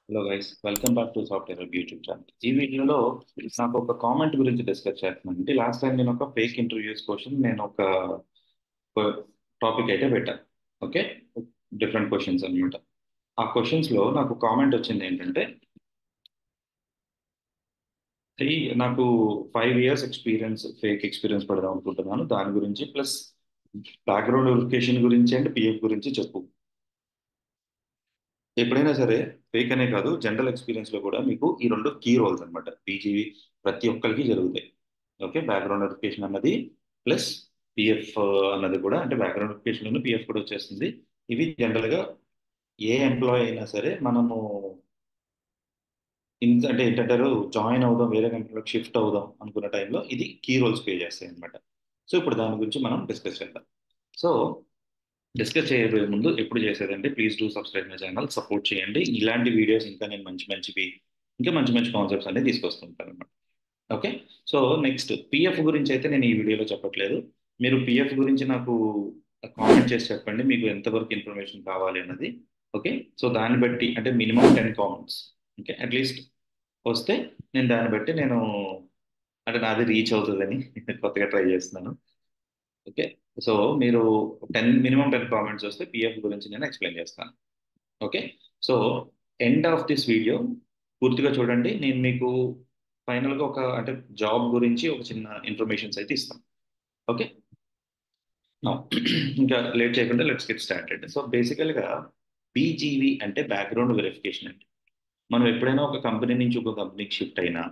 Hello guys, welcome back to software YouTube channel. ఈ వీడియోలో నాకు ఒక కామెంట్ గురించి డిస్కస్ చేస్తున్నాను. అంటే లాస్ట్ టైం నేను ఒక ఫేక్ ఇంటర్వ్యూస్ క్వశ్చన్ నేను ఒక టాపిక్ అయితే పెట్టాను. ఓకే, డిఫరెంట్ క్వశ్చన్స్ అన్నమాట. ఆ క్వశ్చన్స్ లో నాకు కామెంట్ వచ్చింది ఏంటంటే, నాకు 5 years ఎక్స్పీరియన్స్, ఫేక్ ఎక్స్పీరియన్స్ పడదాం అనుకుంటున్నాను. దాని గురించి ప్లస్ బ్యాక్గ్రౌండ్ వెరిఫికేషన్ గురించి అండ్ పిఎఫ్ గురించి చెప్పు. ఎప్పుడైనా సరే ఫేక్ అనే కాదు, జనరల్ ఎక్స్పీరియన్స్ లో కూడా మీకు ఈ రెండు కీ రోల్స్ అన్నమాట. పీజీవి ప్రతి ఒక్కరికి జరుగుతాయి. ఓకే, బ్యాక్గ్రౌండ్ వెరిఫికేషన్ అన్నది ప్లస్ పిఎఫ్ అన్నది కూడా, అంటే బ్యాక్గ్రౌండ్ వెరిఫికేషన్ పిఎఫ్ కూడా వచ్చేస్తుంది. ఇవి జనరల్ గా ఏ ఎంప్లాయ్ అయినా సరే మనము అంటే ఏంటంటారు, జాయిన్ అవుదాం, వేరే కంపెనీలోకి షిఫ్ట్ అవుదాం అనుకున్న టైంలో ఇది కీ రోల్స్ ప్లే చేస్తాయి అనమాట. సో ఇప్పుడు దాని గురించి మనం డిస్కస్ చేద్దాం. సో డిస్కస్ చేయబోయే ముందు ఎప్పుడు చేసేదంటే, please do subscribe my channel, support చేయండి. ఇలాంటి వీడియోస్ ఇంకా నేను మంచి మంచివి, ఇంకా మంచి మంచి కాన్సెప్ట్స్ అనేది తీసుకొస్తుంటాను అనమాట. ఓకే, సో నెక్స్ట్ పిఎఫ్ గురించి అయితే నేను ఈ వీడియోలో చెప్పట్లేదు. మీరు పిఎఫ్ గురించి నాకు కామెంట్ చేసి చెప్పండి, మీకు ఎంతవరకు ఇన్ఫర్మేషన్ కావాలి అన్నది. ఓకే, సో దాన్ని బట్టి అంటే మినిమం 10 కామెంట్స్, ఓకే అట్లీస్ట్ వస్తే నేను దాన్ని బట్టి నేను, అంటే నాది రీచ్ అవుతుందని కొత్తగా ట్రై చేస్తున్నాను. ఓకే, సో మీరు మినిమం 10 కామెంట్స్ వస్తే పిఎఫ్ గురించి నేను ఎక్స్ప్లెయిన్ చేస్తాను. Okay, so end of this video పూర్తిగా చూడండి. నేను మీకు ఫైనల్గా ఒక అంటే జాబ్ గురించి ఒక చిన్న ఇన్ఫర్మేషన్స్ అయితే ఇస్తాను. ఓకే, నో ఇంకా లేట్ చేయకుండా లెట్స్ గెట్ స్టార్టెడ్. సో బేసికల్గా బీజీవి అంటే బ్యాక్గ్రౌండ్ వెరిఫికేషన్ అంటే, మనం ఎప్పుడైనా ఒక కంపెనీ నుంచి ఒక కంపెనీకి షిఫ్ట్ అయినా,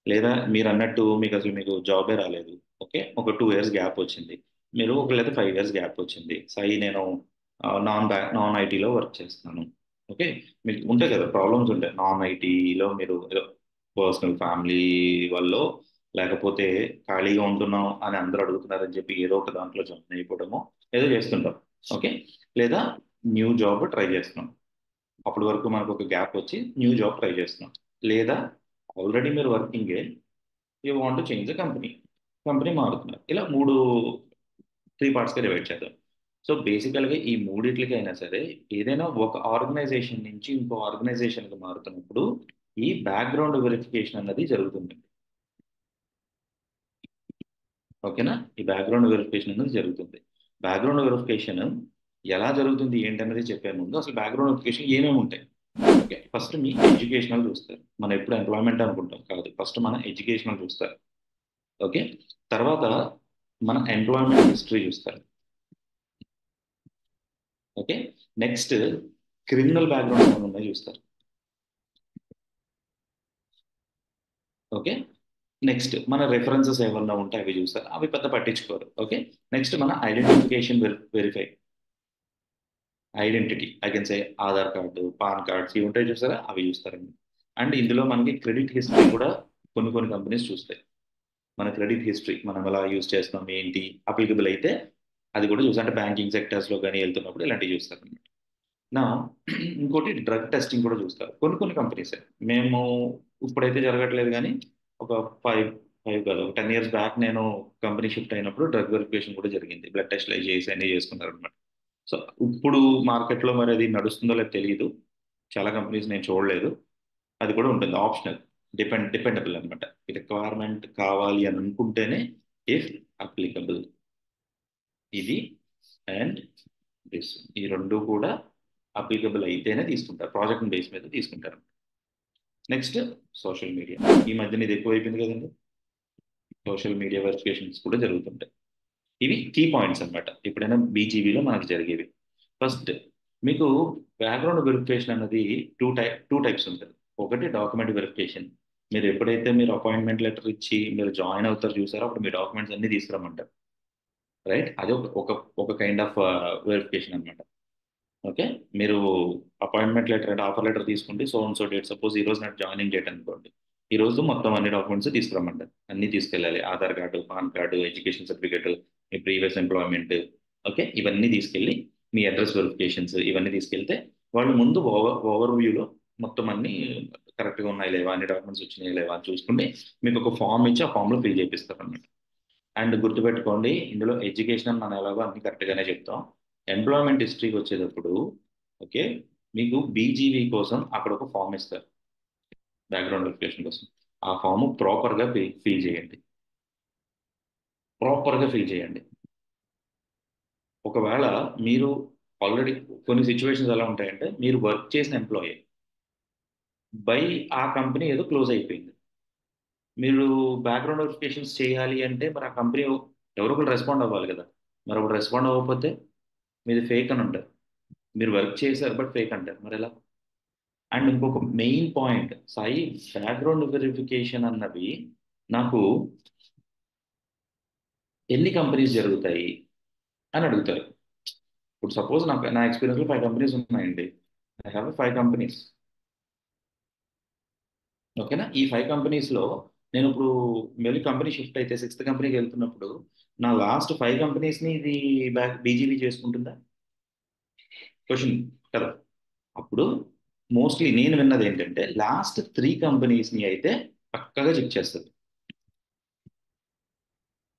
లేదా మీరు అన్నట్టు మీకు అసలు మీకు జాబే రాలేదు, ఓకే ఒక 2 years గ్యాప్ వచ్చింది, మీరు ఒక లేదా 5 years గ్యాప్ వచ్చింది, సై నేను నాన్ ఐటీలో వర్క్ చేస్తున్నాను. ఓకే, మీకు ఉంటాయి కదా ప్రాబ్లమ్స్, ఉంటాయి నాన్ ఐటీలో. మీరు పర్సనల్ ఫ్యామిలీ వల్ల, లేకపోతే ఖాళీగా ఉంటున్నాం అని అందరూ అడుగుతున్నారని చెప్పి ఏదో ఒక దాంట్లో జాయిన్ అయిపోవడమో ఏదో చేస్తుంటాం. ఓకే, లేదా న్యూ జాబ్ ట్రై చేస్తున్నాం, అప్పటి వరకు మనకు ఒక గ్యాప్ వచ్చి న్యూ జాబ్ ట్రై చేస్తున్నాం. లేదా ఆల్రెడీ మీరు వర్కింగే, you want change the company, company మారుతున్నారు. ఇలా 3 పార్ట్స్గా డివైడ్ చేద్దాం. సో బేసికల్గా ఈ మూడిట్లకైనా సరే, ఏదైనా ఒక ఆర్గనైజేషన్ నుంచి ఇంకో ఆర్గనైజేషన్కి మారుతున్నప్పుడు ఈ బ్యాక్గ్రౌండ్ వెరిఫికేషన్ అన్నది జరుగుతుంది. ఓకేనా, ఈ బ్యాక్గ్రౌండ్ వెరిఫికేషన్ అనేది జరుగుతుంది. బ్యాక్గ్రౌండ్ వెరిఫికేషన్ ఎలా జరుగుతుంది ఏంటనేది చెప్పే ముందు, అసలు బ్యాక్గ్రౌండ్ వెరిఫికేషన్ ఏమేమి ఉంటాయి. ఓకే, ఫస్ట్ మీ ఎడ్యుకేషనల్ చూస్తారు. మనం ఎప్పుడు ఎంప్లాయ్మెంట్ అనుకుంటాం కాదు, ఫస్ట్ మన ఎడ్యుకేషనల్ చూస్తారు. ఓకే, తర్వాత మన ఎంప్లాయ్మెంట్ హిస్టరీ చూస్తారు. ఓకే, నెక్స్ట్ క్రిమినల్ బ్యాక్గ్రౌండ్ ఏమైనా ఉన్నాయో చూస్తారు. ఓకే, నెక్స్ట్ మన రెఫరెన్సెస్ ఏమన్నా ఉంటే అవి చూస్తారు, అవి పెద్ద పట్టించుకోరు. ఓకే, నెక్స్ట్ మన identification verify, identity I can say Aadhaar card, pan cards ఇవి ఉంటాయి చూసారా, అవి చూస్తారండి. అండ్ ఇందులో మనకి క్రెడిట్ హిస్టరీ కూడా కొన్ని కొన్ని కంపెనీస్ చూస్తాయి. మన క్రెడిట్ హిస్టరీ మనం ఎలా యూజ్ చేస్తున్నాం ఏంటి, అప్లికబుల్ అయితే అది కూడా చూసి, అంటే బ్యాంకింగ్ సెక్టర్స్లో కానీ వెళ్తున్నప్పుడు ఇలాంటివి చూస్తారు అనమాట. నా ఇంకోటి డ్రగ్ టెస్టింగ్ కూడా చూస్తారు కొన్ని కొన్ని కంపెనీస్. మేము ఇప్పుడైతే జరగట్లేదు కానీ ఒక ఫైవ్ ఫైవ్ కాదు, ఒక 10 years బ్యాక్ నేను కంపెనీ షిఫ్ట్ అయినప్పుడు డ్రగ్ వెరిఫికేషన్ కూడా జరిగింది. బ్లడ్ టెస్ట్ అవి చేసి అన్నీ చేసుకున్నారు అనమాట. సో ఇప్పుడు మార్కెట్లో మరి అది నడుస్తుందో లేదో తెలియదు, చాలా కంపెనీస్ నేను చూడలేదు. అది కూడా ఉంటుంది ఆప్షనల్, డిపెండబుల్ అనమాట. రిక్వైర్మెంట్ కావాలి అని అనుకుంటేనే, ఇఫ్ అప్లికబుల్, ఇది అండ్ దిస్, ఈ రెండు కూడా అప్లికబుల్ అయితేనే తీసుకుంటారు, ప్రాజెక్ట్ బేస్ మీద తీసుకుంటారు. నెక్స్ట్ సోషల్ మీడియా, ఈ మధ్యన ఇది ఎక్కువైపోయింది కదండి. సోషల్ మీడియా వెరిఫికేషన్స్ కూడా జరుగుతుంటాయి. ఇవి కీ పాయింట్స్ అన్నమాట ఎప్పుడైనా బీజీవీలో మనకి జరిగేవి. ఫస్ట్ మీకు బ్యాక్గ్రౌండ్ వెరిఫికేషన్ అన్నది టూ టైప్స్ ఉంటుంది. ఒకటి డాక్యుమెంట్ వెరిఫికేషన్, మీరు ఎప్పుడైతే మీరు అపాయింట్మెంట్ లెటర్ ఇచ్చి మీరు జాయిన్ అవుతారు చూసారో, అప్పుడు మీ డాక్యుమెంట్స్ అన్ని తీసుకురమ్మంటారు. రైట్, అది ఒక ఒక ఒక కైండ్ ఆఫ్ వెరిఫికేషన్ అనమాట. ఓకే, మీరు అపాయింట్మెంట్ లెటర్ అంటే ఆఫర్ లెటర్ తీసుకుంటే so and so date, suppose ఈ రోజు నాకు జాయినింగ్ డేట్ అనుకోండి, ఈ రోజు మొత్తం అన్ని డాక్యుమెంట్స్ తీసుకురమ్మంటారు. అన్ని తీసుకెళ్ళాలి, Aadhaar card, PAN card, education certificate, మీ ప్రీవియస్ ఎంప్లాయ్మెంట్. ఓకే, ఇవన్నీ తీసుకెళ్ళి మీ అడ్రస్ వెరిఫికేషన్స్ ఇవన్నీ తీసుకెళ్తే వాళ్ళు ముందు ఓవర్ వ్యూలో మొత్తం అన్ని కరెక్ట్గా ఉన్నాయి లేవా, అన్ని డాక్యుమెంట్స్ వచ్చినాయి లేవా అని చూసుకుంటే మీకు ఒక ఫామ్ ఇచ్చి ఆ ఫామ్లో ఫిల్ చేపిస్తారు అన్నమాట. అండ్ గుర్తుపెట్టుకోండి, ఇందులో ఎడ్యుకేషన్ మనం ఎలాగో అన్ని కరెక్ట్గానే చెప్తాం. ఎంప్లాయ్మెంట్ హిస్టరీకి వచ్చేటప్పుడు ఓకే, మీకు బీజీవీ కోసం అక్కడ ఒక ఫామ్ ఇస్తారు, బ్యాక్గ్రౌండ్ వెరిఫికేషన్ కోసం. ఆ ఫామ్ ప్రాపర్గా ఫిల్ చేయండి, ప్రాపర్గా ఫిల్ చేయండి. ఒకవేళ మీరు ఆల్రెడీ, కొన్ని సిచ్యువేషన్స్ ఎలా ఉంటాయంటే మీరు వర్క్ చేసిన ఎంప్లాయీ బై ఆ కంపెనీ ఏదో క్లోజ్ అయిపోయింది, మీరు బ్యాక్గ్రౌండ్ వెరిఫికేషన్స్ చేయాలి అంటే మరి ఆ కంపెనీ ఎవరో ఒకరు రెస్పాండ్ అవ్వాలి కదా. మరి ఒకరు రెస్పాండ్ అవ్వకపోతే మీది ఫేక్ అని ఉంటారు, మీరు వర్క్ చేశారు బట్ ఫేక్ అంటారు, మరి ఎలా? అండ్ ఇంకొక main point Sai, background verification అన్నవి నాకు ఎన్ని కంపెనీస్ జరుగుతాయి అని అడుగుతారు. ఇప్పుడు సపోజ్ నాకు నా ఎక్స్పీరియన్స్లో 5 కంపెనీస్ ఉన్నాయండి. I have 5 companies. ఓకేనా? ఈ 5 కంపెనీస్లో నేను ఇప్పుడు మళ్ళీ కంపెనీ షిఫ్ట్ అయితే 6th కంపెనీకి వెళ్తున్నప్పుడు నా లాస్ట్ 5 కంపెనీస్ని ఇది బీజీబీ చేసుకుంటుందా? క్వశ్చన్ కదా. అప్పుడు మోస్ట్లీ నేను విన్నది ఏంటంటే లాస్ట్ 3 కంపెనీస్ని అయితే పక్కగా చెక్ చేస్తుంది.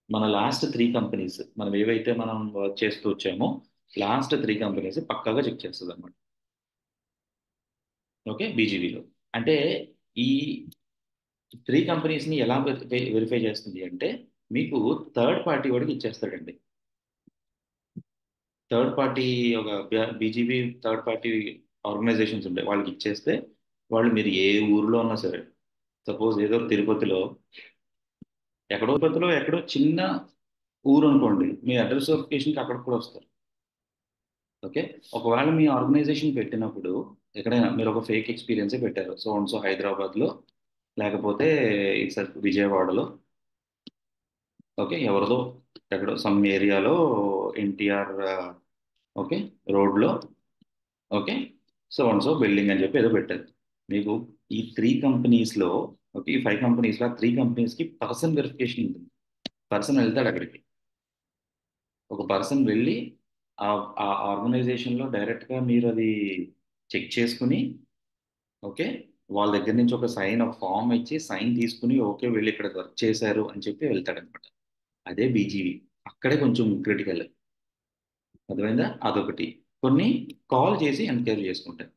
మన లాస్ట్ 3 కంపెనీస్ మనం ఏవైతే మనం వర్క్ చేస్తూ వచ్చామో లాస్ట్ 3 కంపెనీస్ పక్కాగా చెక్ చేస్తుంది అనమాట. ఓకే, బీజీవీలో. అంటే ఈ 3 కంపెనీస్ని ఎలా వెరిఫై చేస్తుంది అంటే మీకు థర్డ్ పార్టీ వాడికి ఇచ్చేస్తాడండి. థర్డ్ పార్టీ ఒక బీజీబీ థర్డ్ పార్టీ ఆర్గనైజేషన్స్ ఉంటాయి, వాళ్ళకి ఇచ్చేస్తే వాళ్ళు మీరు ఏ ఊర్లో ఉన్నా సరే, సపోజ్ ఏదో తిరుపతిలో, ఎక్కడో చిన్న ఊరు అనుకోండి, మీ అడ్రస్ వెరిఫికేషన్కి అక్కడ కూడా వస్తారు. ఓకే, ఒకవేళ మీ ఆర్గనైజేషన్ పెట్టినప్పుడు ఎక్కడైనా మీరు ఒక ఫేక్ ఎక్స్పీరియన్సే పెట్టారు, సో అండ్ సో హైదరాబాద్లో, లేకపోతే ఇట్స్ విజయవాడలో, ఓకే ఎవరిదో ఎక్కడో సమ్ ఏరియాలో ఎన్టీఆర్, ఓకే రోడ్లో, okay so and so building అని చెప్పి ఏదో పెట్టారు మీకు. ఈ 3 కంపెనీస్లో, ఓకే ఈ 5 కంపెనీస్లో 3 కంపెనీస్కి పర్సన్ వెరిఫికేషన్ ఉంటుంది. పర్సన్ వెళ్తాడు అక్కడికి, ఒక పర్సన్ వెళ్ళి ఆ ఆ ఆర్గనైజేషన్లో డైరెక్ట్గా మీరు అది చెక్ చేసుకుని, ఓకే వాళ్ళ దగ్గర నుంచి ఒక సైన్, ఒక ఫామ్ ఇచ్చి సైన్ తీసుకుని ఓకే వీళ్ళు ఇక్కడ వర్క్ చేశారు అని చెప్పి వెళ్తాడనమాట. అదే బీజీవీ. అక్కడే కొంచెం క్రిటికల్. అర్థమైందా? అదొకటి. కొన్ని కాల్ చేసి ఎంక్వైరీ చేసుకుంటారు.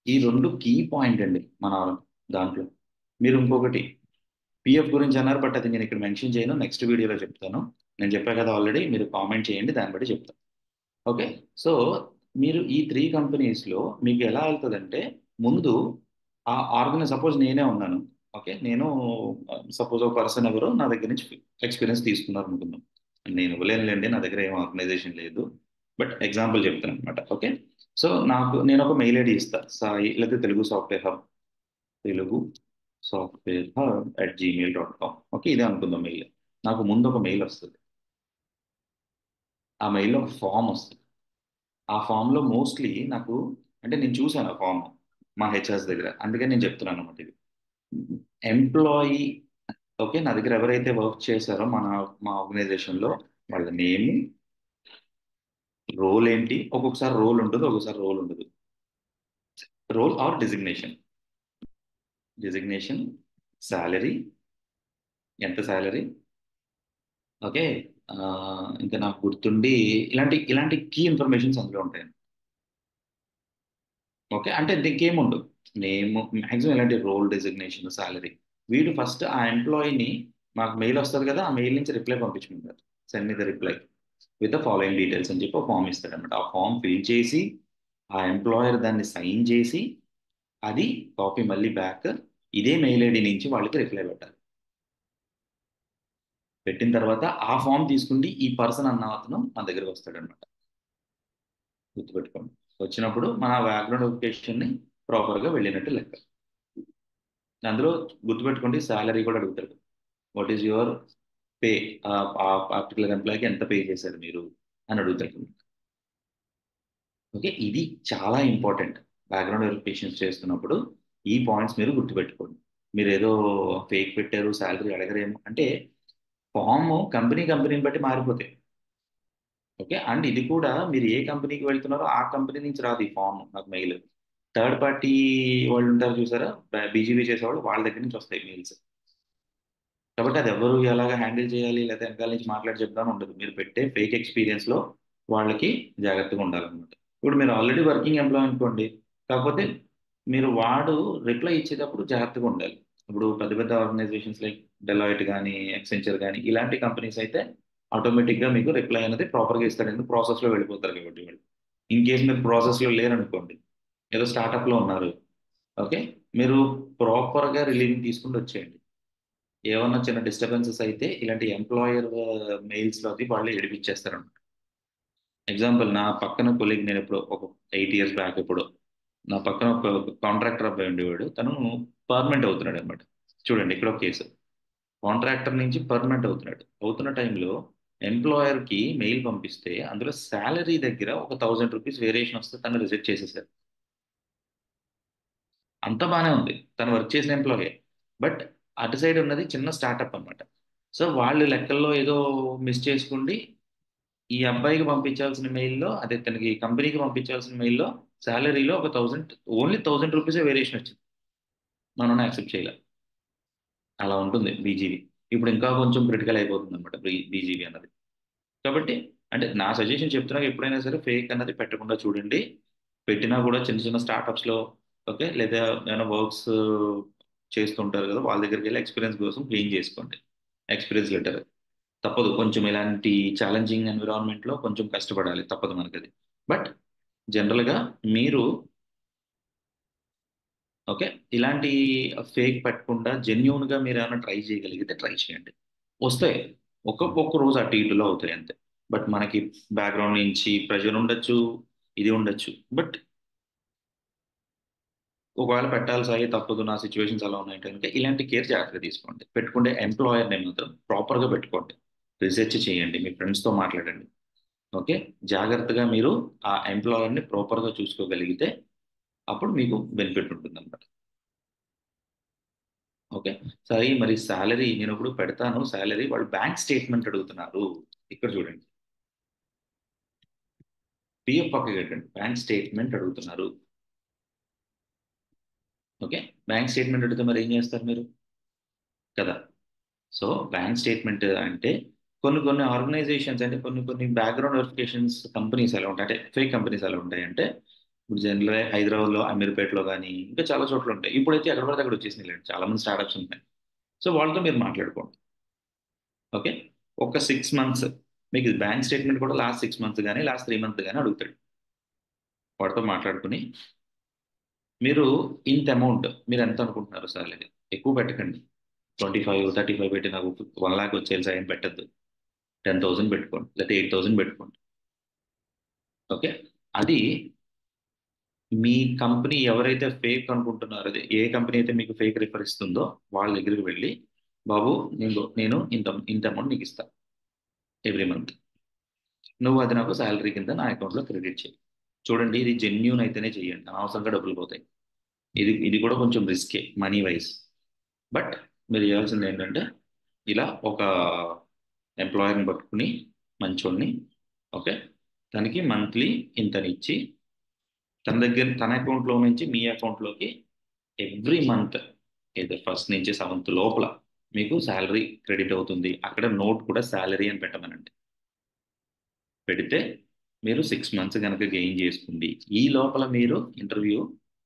ఈ రెండు కీ పాయింట్ అండి మన దాంట్లో. మీరు ఇంకొకటి పిఎఫ్ గురించి అన్నారు, బట్ అది నేను ఇక్కడ మెన్షన్ చేయను, నెక్స్ట్ వీడియోలో చెప్తాను. నేను చెప్పా కదా ఆల్రెడీ, మీరు కామెంట్ చేయండి, దాన్ని బట్టి చెప్తాను. ఓకే, సో మీరు ఈ 3 కంపెనీస్లో మీకు ఎలా వెళ్తుందంటే ముందు ఆ సపోజ్ నేనే ఉన్నాను, ఓకే నేను సపోజ్ ఒక పర్సన్ ఎవరు నా దగ్గర నుంచి ఎక్స్పీరియన్స్ తీసుకున్నారు అనుకుందాం. నేను ఇవ్వలేనులేండి, నా దగ్గర ఏం ఆర్గనైజేషన్ లేదు, బట్ ఎగ్జాంపుల్ చెప్తాను అనమాట. ఓకే, సో నేను ఒక మెయిల్ ఐడి ఇస్తా, సాయి లేదా Telugu software hub @gmail.com. Okay ఇదే అనుకుందాం మెయిల్. నాకు ముందు ఒక మెయిల్ వస్తుంది, ఆ మెయిల్లో ఒక ఫామ్ వస్తుంది. ఆ ఫామ్లో మోస్ట్లీ నాకు, అంటే నేను చూసాను ఆ ఫామ్ మా హెచ్ఆర్స్ దగ్గర, అందుకని నేను చెప్తున్నాను అనమాట ఇది. ఎంప్లాయీ, ఓకే నా దగ్గర ఎవరైతే వర్క్ చేశారో మా ఆర్గనైజేషన్లో వాళ్ళ నేమ్, రోల్ ఏంటి, ఒక్కొక్కసారి రోల్ ఉంటుంది ఒక్కొక్కసారి రోల్ ఉండదు, రోల్ ఆర్ డిజిగ్నేషన్, శాలరీ, ఎంత శాలరీ, ఓకే ఆ, ఇంకా నాకు గుర్తుండి ఇలాంటి ఇలాంటి కీ ఇన్ఫర్మేషన్స్ అందులో ఉంటాయి. ఓకే అంటే ఇంకేం ఉండదు, నేమ్ మ్యాక్సిమం ఇలాంటి రోల్ డెసిగ్నేషన్ శాలరీ. వీడు ఫస్ట్ ఆ ఎంప్లాయీని, మాకు మెయిల్ వస్తుంది కదా ఆ మెయిల్ నుంచి రిప్లై పంపించుకుంటారు, send me the reply with the following details అని చెప్పి ఒక ఫామ్ ఇస్తాడు అనమాట. ఆ ఫామ్ ఫిల్ చేసి ఆ ఎంప్లాయర్ దాన్ని సైన్ చేసి అది కాపీ మళ్ళీ బ్యాక్ ఇదే మెయిల్ ఐడి నుంచి వాళ్ళకి రిప్లై పెట్టాలి. పెట్టిన తర్వాత ఆ ఫామ్ తీసుకుండి ఈ పర్సన్ అన్న అతను మన దగ్గరకు వస్తాడనమాట. గుర్తుపెట్టుకోండి, వచ్చినప్పుడు మన బ్యాక్గ్రౌండ్ వెరిఫికేషన్ని ప్రాపర్గా వెళ్ళినట్టు లెక్క. అందులో గుర్తుపెట్టుకోండి శాలరీ కూడా అడుగుతాడు, వాట్ ఈస్ యువర్ పే, ఆ పర్టికులర్ ఎంప్లాయీకి ఎంత పే చేశారు మీరు అని అడుగుతాడు. ఓకే ఇది చాలా ఇంపార్టెంట్. బ్యాక్గ్రౌండ్ వెరిఫికేషన్స్ చేస్తున్నప్పుడు ఈ పాయింట్స్ మీరు గుర్తుపెట్టుకోండి. మీరు ఏదో ఫేక్ పెట్టారు శాలరీ అడగరేమో అంటే ఫామ్ కంపెనీని బట్టి మారిపోతాయి. ఓకే అండ్ ఇది కూడా మీరు ఏ కంపెనీకి వెళ్తున్నారో ఆ కంపెనీ నుంచి రాదు ఈ ఫామ్ నాకు మెయిల్. థర్డ్ పార్టీ వాళ్ళు ఉంటారు చూసారా, బీజీబీ చేసేవాళ్ళు, వాళ్ళ దగ్గర నుంచి వస్తాయి మెయిల్స్. కాబట్టి అది ఎవరు ఎలాగ హ్యాండిల్ చేయాలి లేదా వెనకాల నుంచి మాట్లాడి చెప్దాని ఉండదు, మీరు పెట్టే ఫేక్ ఎక్స్పీరియన్స్ లో వాళ్ళకి జాగ్రత్తగా ఉండాలన్నమాట. ఇప్పుడు మీరు ఆల్రెడీ వర్కింగ్ ఎంప్లాయ్ అనుకోండి, కాకపోతే మీరు వాడు రిప్లై ఇచ్చేటప్పుడు జాగ్రత్తగా ఉండాలి. ఇప్పుడు పెద్ద పెద్ద ఆర్గనైజేషన్స్ లైక్ డెలాయిట్ కానీ ఎక్సెంచర్ కానీ ఇలాంటి కంపెనీస్ అయితే ఆటోమేటిక్గా మీకు రిప్లై అనేది ప్రాపర్గా ఇస్తాడు, ఎందుకు ప్రాసెస్లో వెళ్ళిపోతారు కాబట్టి వాళ్ళు. ఇన్ కేస్ మీరు ప్రాసెస్లో లేరనుకోండి, ఏదో స్టార్టప్లో ఉన్నారు, ఓకే, మీరు ప్రాపర్గా రిలీవింగ్ తీసుకుంటూ వచ్చేయండి. ఏమన్నా చిన్న డిస్టర్బెన్సెస్ అయితే ఇలాంటి ఎంప్లాయర్ మెయిల్స్లోకి వాళ్ళు ఎడిపించేస్తారన్నమాట. ఎగ్జాంపుల్, నా పక్కన కొలీగ్, నేను ఇప్పుడు ఒక 8 years బ్యాక్ ఇప్పుడు నా పక్కన ఒక కాంట్రాక్టర్ అబ్బాయి ఉండేవాడు, తను పర్మనెంట్ అవుతున్నాడు అనమాట. చూడండి ఇక్కడ ఒక కేసు, కాంట్రాక్టర్ నుంచి పర్మనెంట్ అవుతున్నాడు. అవుతున్న టైంలో ఎంప్లాయర్కి మెయిల్ పంపిస్తే అందులో శాలరీ దగ్గర ఒక ₹1000 వేరియేషన్ వస్తే తను రిజెక్ట్ చేసేసారు. అంతా బాగానే ఉంది, తను వర్క్ చేసిన ఎంప్లాయే, బట్ అటు సైడ్ ఉన్నది చిన్న స్టార్టప్ అన్నమాట. సో వాళ్ళు లెక్కల్లో ఏదో మిస్ చేసుకుండి ఈ అబ్బాయికి పంపించాల్సిన మెయిల్లో, అదే తనకి కంపెనీకి పంపించాల్సిన మెయిల్లో శాలరీలో ఒక 1000, ఓన్లీ ₹1000 వేరియేషన్ వచ్చింది. మనం యాక్సెప్ట్ చేయలే. అలా ఉంటుంది బీజీవీ. ఇప్పుడు ఇంకా కొంచెం క్రిటికల్ అయిపోతుంది అనమాట బీజీవీ అన్నది. కాబట్టి అంటే నా సజెషన్ చెప్తున్నా, ఎప్పుడైనా సరే ఫేక్ అన్నది పెట్టకుండా చూడండి. పెట్టినా కూడా చిన్న చిన్న స్టార్టప్స్లో, ఓకే, లేదా ఏమైనా వర్క్స్ చేస్తుంటారు కదా, వాళ్ళ దగ్గరికి వెళ్ళి ఎక్స్పీరియన్స్ కోసం క్లీన్ చేసుకోండి. ఎక్స్పీరియన్స్ లెటర్ తప్పదు, కొంచెం ఇలాంటి ఛాలెంజింగ్ ఎన్విరాన్మెంట్లో కొంచెం కష్టపడాలి, తప్పదు మనకది. బట్ జనరల్గా మీరు, ఓకే, ఇలాంటి ఫేక్ పెట్టకుండా జెన్యున్గా మీరు ఏమైనా ట్రై చేయగలిగితే ట్రై చేయండి. వస్తాయి, ఒక్కొక్క రోజు అటు ఇటులో అవుతాయి అంతే. బట్ మనకి బ్యాక్గ్రౌండ్ నుంచి ప్రెషర్ ఉండొచ్చు, ఇది ఉండొచ్చు. బట్ ఒకవేళ పెట్టాల్సి అయ్యి తప్పదు, నా సిచ్యువేషన్స్ అలా ఉన్నాయంటే కనుక ఇలాంటి కేర్ జాగ్రత్తగా తీసుకోండి. పెట్టుకుంటే ఎంప్లాయర్ని మాత్రం ప్రాపర్గా పెట్టుకోండి. రీసెర్చ్ చేయండి, మీ ఫ్రెండ్స్తో మాట్లాడండి, ఓకే. జాగ్రత్తగా మీరు ఆ ఎంప్లాయర్ని ప్రాపర్గా చూసుకోగలిగితే అప్పుడు మీకు బెనిఫిట్ ఉంటుంది అనమాట. ఓకే. సరే, మరి శాలరీ నేను ఇప్పుడు పెడతాను, శాలరీ వాళ్ళు బ్యాంక్ స్టేట్మెంట్ అడుగుతున్నారు. ఇక్కడ చూడండి, పిఎఫ్ పక్కకి పెట్టండి, బ్యాంక్ స్టేట్మెంట్ అడుగుతున్నారు. ఓకే, బ్యాంక్ స్టేట్మెంట్ అడిగితే మరి ఏం చేస్తారు మీరు, కదా. సో బ్యాంక్ స్టేట్మెంట్ అంటే కొన్ని కొన్ని ఆర్గనైజేషన్స్, అంటే కొన్ని కొన్ని బ్యాక్గ్రౌండ్ వెరిఫికేషన్స్ కంపెనీస్ ఎలా ఉంటాయి, అంటే ఫేక్ కంపెనీస్ ఎలా ఉంటాయి అంటే, ఇప్పుడు జనరల్గా హైదరాబాద్లో అమీర్పేటలో కానీ ఇంకా చాలా చోట్ల ఉంటాయి. ఇప్పుడైతే ఎక్కడ పడితే అక్కడ వచ్చేసినాయి లేండి, చాలా మంది స్టార్టప్స్ ఉంటాయి. సో వాళ్ళతో మీరు మాట్లాడుకోండి, ఓకే. ఒక 6 months మీకు బ్యాంక్ స్టేట్మెంట్ కూడా లాస్ట్ 6 months కానీ లాస్ట్ 3 months కానీ అడుగుతాడు. వాడితో మాట్లాడుకుని మీరు ఇంత అమౌంట్ మీరు ఎంత అనుకుంటున్నారు సార్, లేదు ఎక్కువ పెట్టకండి. 25 35 పెట్టి నాకు 1 lakh వచ్చేది సార్ ఏం పెట్టద్దు. 10,000 పెట్టుకోండి, లేకపోతే 8,000 పెట్టుకోండి, ఓకే. అది మీ కంపెనీ ఎవరైతే ఫేక్ అనుకుంటున్నారో, అదే ఏ కంపెనీ అయితే మీకు ఫేక్ రిఫర్ ఇస్తుందో వాళ్ళ దగ్గరికి వెళ్ళి, బాబు నేను ఇంత ఇంత అమౌంట్ నీకు ఇస్తాను ఎవ్రీ మంత్, నువ్వు అది నాకు శాలరీ కింద నా అకౌంట్లో క్రెడిట్ చేయి. చూడండి, ఇది జెన్యూన్ అయితేనే చేయండి, అనవసరంగా డబ్బులు పోతాయి. ఇది ఇది కూడా కొంచెం రిస్కే మనీ వైజ్. బట్ మీరు చేయాల్సింది ఏంటంటే, ఇలా ఒక ఎంప్లాయర్ని పట్టుకుని మంచోడిని, ఓకే, తనకి మంత్లీ ఇంతనిచ్చి తన దగ్గర తన అకౌంట్లో నుంచి మీ అకౌంట్లోకి ఎవ్రీ మంత్, ఏదో ఫస్ట్ నుంచి 7th లోపల మీకు శాలరీ క్రెడిట్ అవుతుంది. అక్కడ నోట్ కూడా శాలరీ అని పెట్టమనండి. పెడితే మీరు 6 months కనుక గెయిన్ చేసుకోండి. ఈ లోపల మీరు ఇంటర్వ్యూ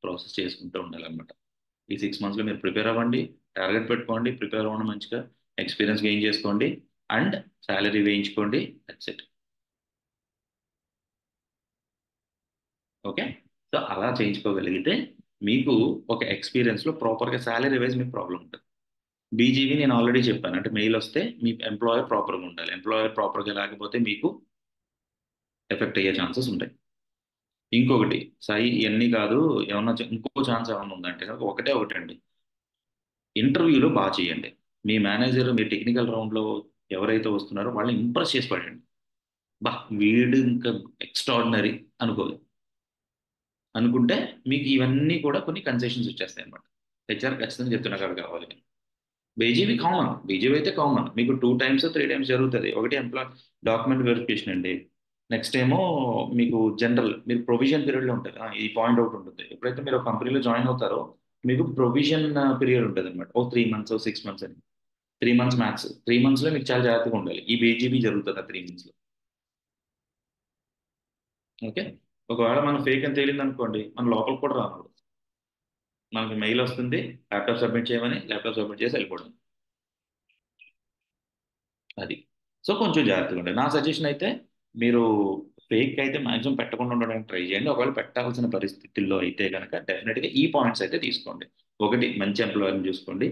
ప్రాసెస్ చేసుకుంటూ ఉండాలన్నమాట. ఈ 6 monthsలో మీరు ప్రిపేర్ అవ్వండి, టార్గెట్ పెట్టుకోండి, ప్రిపేర్ అవ్వండి మంచిగా, ఎక్స్పీరియన్స్ గెయిన్ చేసుకోండి, అండ్ శాలరీ వేయించుకోండి. That's it. ఓకే. సో అలా చేయించుకోగలిగితే మీకు ఒక ఎక్స్పీరియన్స్లో ప్రాపర్గా శాలరీ వైజ్ మీకు ప్రాబ్లం ఉంటుంది. బీజీవీ నేను ఆల్రెడీ చెప్పాను, అంటే మెయిల్ వస్తే మీ ఎంప్లాయర్ ప్రాపర్గా ఉండాలి. ఎంప్లాయర్ ప్రాపర్గా లేకపోతే మీకు ఎఫెక్ట్ అయ్యే ఛాన్సెస్ ఉంటాయి. ఇంకొకటి, సాయి ఇవన్నీ కాదు, ఏమన్నా ఇంకో ఛాన్స్ ఏమన్నా ఉందంటే కనుక ఒకటే ఒకటి అండి, ఇంటర్వ్యూలో బాగా చేయండి. మీ మేనేజర్ మీ టెక్నికల్ రౌండ్లో ఎవరైతే వస్తున్నారో వాళ్ళని ఇంప్రెస్ చేసి పడండి. బా, వీడు ఇంకా ఎక్స్ట్రాడినరీ అనుకోదు, అనుకుంటే మీకు ఇవన్నీ కూడా కొన్ని కన్సెషన్స్ వచ్చేస్తాయి అనమాట. హెచ్ఆర్ ఖచ్చితంగా చెప్తున్నా కాదు కావాలి. బీజేపీ అయితే కామన్, మీకు 2 times 3 times జరుగుతుంది. ఒకటి ఎంప్లాయ్ డాక్యుమెంట్ వెరిఫికేషన్ అండి, నెక్స్ట్ ఏమో మీకు జనరల్ మీరు ప్రొవిజన్ పీరియడ్లో ఉంటుంది. ఈ పాయింట్ అవుట్ ఉంటుంది, ఎప్పుడైతే మీరు ఒక కంపెనీలో జాయిన్ అవుతారో మీకు ప్రొవిజన్ పీరియడ్ ఉంటుంది అనమాట. ఓ 3 months 6 months అని. 3 months మ్యాక్స్, 3 monthsలో మీకు చాలా జాగ్రత్తగా ఉండాలి. ఈ బీజీబీ జరుగుతుంది ఆ 3 monthsలో, ఓకే. ఒకవేళ మనం ఫేక్ అని తేలింది అనుకోండి, మన లోపలికి కూడా రాను. మనకి మెయిల్ వస్తుంది, ల్యాప్టాప్ సబ్మిట్ చేయమని, ల్యాప్టాప్ సబ్మిట్ చేసి వెళ్ళిపోవడం. అది. సో కొంచెం జాగ్రత్తగా ఉండండి. నా సజెషన్ అయితే మీరు ఫేక్ అయితే మాక్సిమం పెట్టకుండా ఉండడానికి ట్రై చేయండి. ఒకవేళ పెట్టాల్సిన పరిస్థితుల్లో అయితే కనుక డెఫినెట్గా ఈ పాయింట్స్ అయితే తీసుకోండి. ఒకటి, మంచి ఎంప్లాయర్ని చూసుకోండి.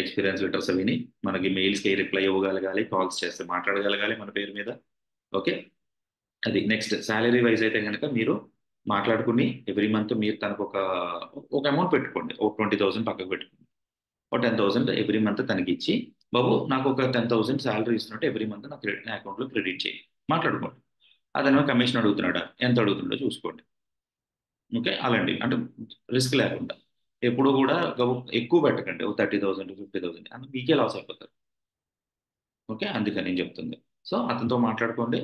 ఎక్స్పీరియన్స్ లెటర్స్ విని మనకి మెయిల్స్కి రిప్లై ఇవ్వగలగాలి, కాల్స్ చేస్తే మాట్లాడగలగాలి మన పేరు మీద. ఓకే. అది నెక్స్ట్ శాలరీ వైజ్ అయితే కనుక మీరు మాట్లాడుకుని ఎవ్రీ మంత్ మీరు తనకు ఒక అమౌంట్ పెట్టుకోండి. ఒక 20,000 పక్కకు పెట్టుకోండి. ఒక 10,000 ఎవ్రీ మంత్ తనకి ఇచ్చి, బాబు నాకు ఒక 10,000 శాలరీ ఇస్తున్నట్టు ఎవ్రీ మంత్ నా అకౌంట్లో క్రెడిట్ చేయి, మాట్లాడుకోండి. అతను కమిషన్ అడుగుతున్నాడా, ఎంత అడుగుతుండో చూసుకోండి. ఓకే. అలాంటి అంటే రిస్క్ లేకుండా ఎప్పుడు కూడా ఎక్కువ పెట్టకండి. ఒక 30,000 50,000 అని మీకే లాస్ అయిపోతారు. ఓకే. అందుకని నేను చెప్తుంది. సో అతనితో మాట్లాడుకోండి.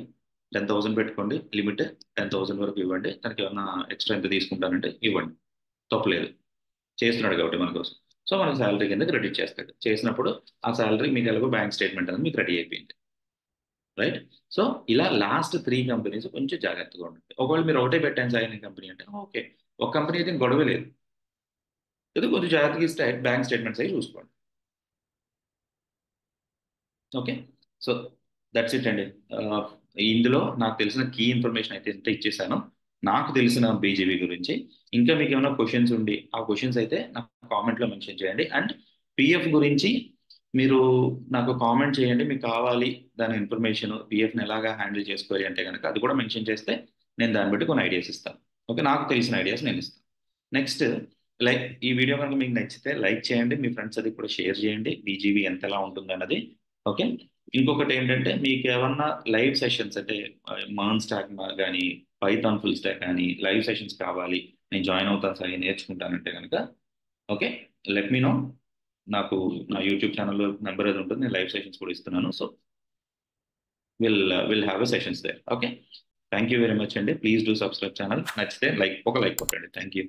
10,000 పెట్టుకోండి లిమిట్. 10,000 వరకు ఇవ్వండి. తనకి ఏమన్నా ఎక్స్ట్రా ఎంత తీసుకుంటానంటే ఇవ్వండి, తప్పలేదు. చేస్తున్నాడు కాబట్టి మన కోసం. సో మనకి శాలరీ కింద క్రెడిట్ చేస్తాడు. చేసినప్పుడు ఆ శాలరీ మీకు ఎలాగో బ్యాంక్ స్టేట్మెంట్ అనేది మీకు రెడీ అయిపోయింది. రైట్. సో ఇలా లాస్ట్ 3 కంపెనీస్ కొంచెం జాగ్రత్తగా ఉండండి. ఒకవేళ మీరు ఒకటే పెట్టాను సార్ కంపెనీ అంటే ఓకే. ఒక కంపెనీ అయితే గొడవ లేదు. ఇది కొంచెం జాగ్రత్తగా ఇస్తే బ్యాంక్ స్టేట్మెంట్స్ అవి చూసుకోండి. ఓకే. సో దట్స్ ఇట్ అండి. ఇందులో నాకు తెలిసిన కీ ఇన్ఫర్మేషన్ అయితే ఇంత ఇచ్చేసాను. నాకు తెలిసిన బీజేపీ గురించి. ఇంకా మీకు ఏమైనా క్వశ్చన్స్ ఉండి ఆ క్వశ్చన్స్ అయితే నాకు కామెంట్లో మెన్షన్ చేయండి. అండ్ పిఎఫ్ గురించి మీరు నాకు కామెంట్ చేయండి. మీకు కావాలి దాని ఇన్ఫర్మేషన్, పిఎఫ్ని ఎలాగా హ్యాండిల్ చేసుకోవాలి అంటే కనుక అది కూడా మెన్షన్ చేస్తే నేను దాన్ని బట్టి కొన్ని ఐడియాస్ ఇస్తాను. ఓకే. నాకు తెలిసిన ఐడియాస్ నేను ఇస్తాను. నెక్స్ట్, లైక్ ఈ వీడియో కనుక మీకు నచ్చితే లైక్ చేయండి. మీ ఫ్రెండ్స్ అది కూడా షేర్ చేయండి. బీజీబీ ఎంత ఎలా ఉంటుంది అన్నది. ఓకే. ఇంకొకటి ఏంటంటే మీకు ఏమన్నా లైవ్ సెషన్స్ అంటే మర్న్ స్టాక్ కానీ, పైథాన్ ఫుల్ స్టాక్ కానీ లైవ్ సెషన్స్ కావాలి, నేను జాయిన్ అవుతాను సార్, నేర్చుకుంటానంటే కనుక ఓకే, లెట్ మీ నో. నాకు నా యూట్యూబ్ ఛానల్లో నెంబర్ ఏది ఉంటుంది, నేను లైవ్ సెషన్స్ కూడా ఇస్తున్నాను. So will have a sessions they. Okay. Thank you very much అండి. Please do subscribe channel. నచ్చితే ఒక లైక్ కొట్టండి. Thank you.